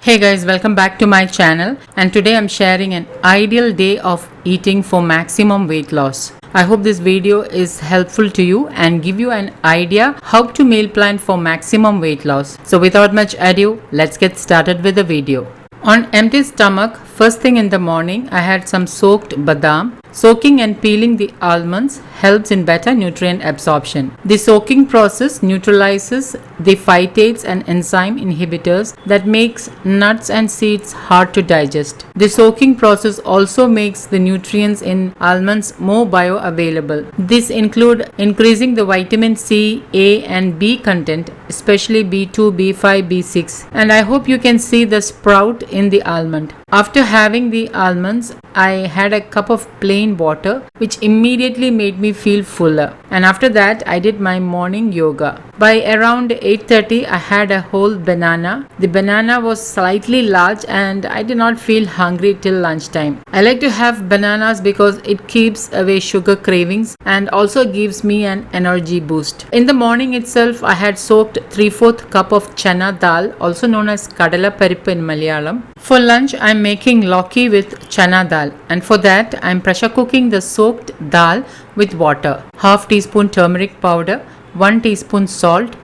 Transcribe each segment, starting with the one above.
Hey guys, welcome back to my channel, and today I'm sharing an ideal day of eating for maximum weight loss. I hope this video is helpful to you and give you an idea how to meal plan for maximum weight loss. So without much ado, let's get started with the video. On empty stomach, first thing in the morning, I had some soaked badam. Soaking and peeling the almonds helps in better nutrient absorption. The soaking process neutralizes the phytates and enzyme inhibitors that makes nuts and seeds hard to digest. The soaking process also makes the nutrients in almonds more bioavailable. This include increasing the vitamin C, A and B content, especially B2, B5, B6. And I hope you can see the sprout in the almond. After having the almonds, I had a cup of plain water, which immediately made me feel fuller. And after that, I did my morning yoga. By around 8:30, I had a whole banana. The banana was slightly large and I did not feel hungry till lunchtime. I like to have bananas because it keeps away sugar cravings and also gives me an energy boost. In the morning itself, I had soaked 3/4 cup of chana dal, also known as kadala parippu in Malayalam. For lunch, I'm making loki with chana dal, and for that, I'm pressure cooking the soaked dal with water, half teaspoon turmeric powder, 1 teaspoon salt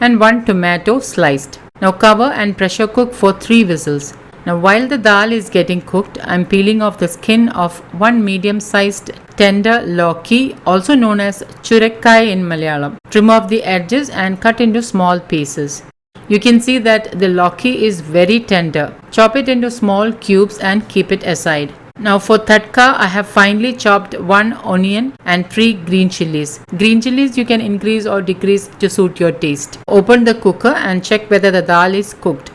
and 1 tomato sliced. Now cover and pressure cook for 3 whistles. Now while the dal is getting cooked, I'm peeling off the skin of 1 medium-sized tender loki, also known as churekkai in Malayalam. Trim off the edges and cut into small pieces. You can see that the loki is very tender. Chop it into small cubes and keep it aside. Now for tadka, I have finely chopped 1 onion and 3 green chilies. Green chilies you can increase or decrease to suit your taste. Open the cooker and check whether the dal is cooked.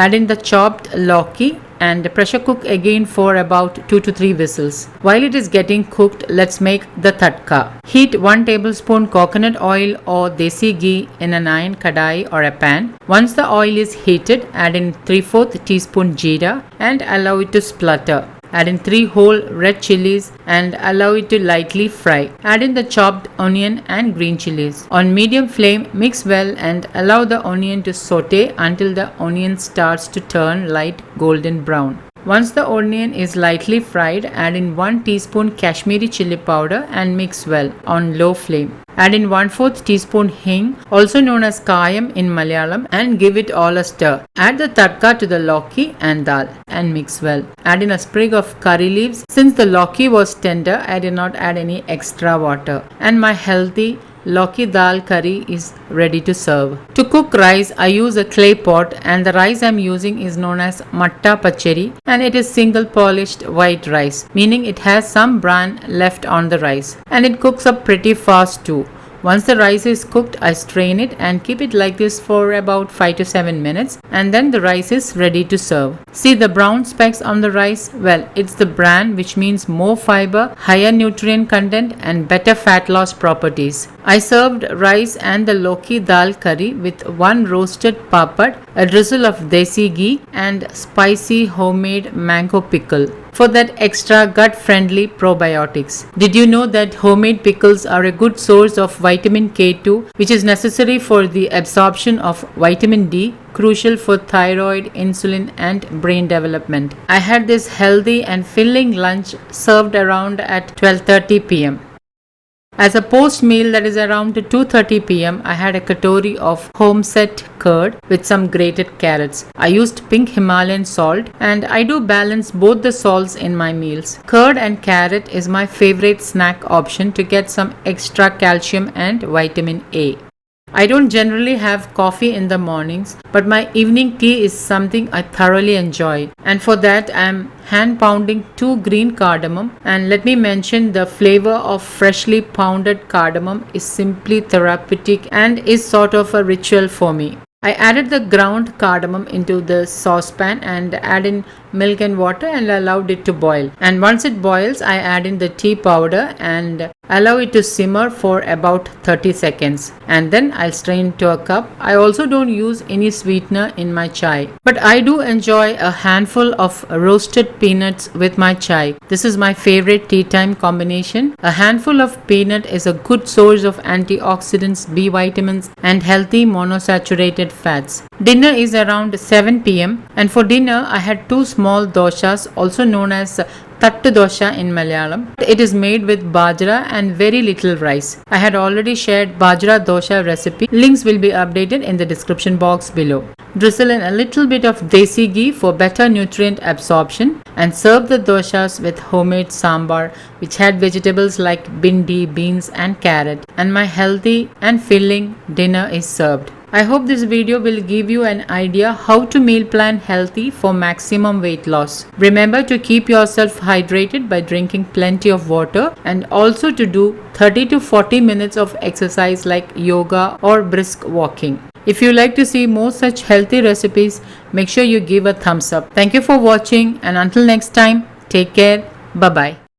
Add in the chopped loki and pressure cook again for about 2 to 3 whistles. While it is getting cooked, let's make the tadka. Heat 1 tablespoon coconut oil or desi ghee in an iron kadai or a pan. Once the oil is heated, add in 3/4 teaspoon jeera and allow it to splutter. Add in 3 whole red chilies and allow it to lightly fry. Add in the chopped onion and green chilies. On medium flame, mix well and allow the onion to saute until the onion starts to turn light golden brown. Once the onion is lightly fried, add in 1 teaspoon Kashmiri chili powder and mix well on low flame. Add in 1/4 teaspoon hing, also known as kayam in Malayalam, and give it all a stir. Add the tadka to the loki and dal and mix well. Add in a sprig of curry leaves. Since the loki was tender, I did not add any extra water. And my healthy loki dal curry is ready to serve. To cook rice, I use a clay pot, and the rice I'm using is known as matta pacheri, and it is single polished white rice, meaning it has some bran left on the rice, and it cooks up pretty fast too. Once the rice is cooked, I strain it and keep it like this for about 5 to 7 minutes, and then the rice is ready to serve. See the brown specks on the rice? Well, it's the bran, which means more fiber, higher nutrient content and better fat loss properties. I served rice and the loki dal curry with 1 roasted papad, a drizzle of desi ghee and spicy homemade mango pickle for that extra gut-friendly probiotics. Did you know that homemade pickles are a good source of vitamin K2, which is necessary for the absorption of vitamin D, crucial for thyroid, insulin and brain development? I had this healthy and filling lunch served around at 12:30 p.m. As a post meal, that is around 2:30 p.m., I had a katori of home set curd with some grated carrots. I used pink Himalayan salt, and I do balance both the salts in my meals. Curd and carrot is my favorite snack option to get some extra calcium and vitamin A. I don't generally have coffee in the mornings, but my evening tea is something I thoroughly enjoy. And for that, I am hand pounding 2 green cardamom. And let me mention, the flavor of freshly pounded cardamom is simply therapeutic and is sort of a ritual for me. I added the ground cardamom into the saucepan and add in milk and water and allowed it to boil. And once it boils, I add in the tea powder and allow it to simmer for about 30 seconds. And then I'll strain to a cup. I also don't use any sweetener in my chai, but I do enjoy a handful of roasted peanuts with my chai. This is my favorite tea time combination. A handful of peanut is a good source of antioxidants, B vitamins and healthy monosaturated fats. Dinner is around 7 pm, and for dinner I had two small doshas, also known as Tattu dosha in Malayalam. It is made with bajra and very little rice. I had already shared bajra dosha recipe. Links will be updated in the description box below. Drizzle in a little bit of desi ghee for better nutrient absorption and serve the doshas with homemade sambar which had vegetables like bindi, beans and carrot, and my healthy and filling dinner is served. I hope this video will give you an idea how to meal plan healthy for maximum weight loss. Remember to keep yourself hydrated by drinking plenty of water, and also to do 30 to 40 minutes of exercise like yoga or brisk walking. If you like to see more such healthy recipes, make sure you give a thumbs up. Thank you for watching, and until next time, take care. Bye bye.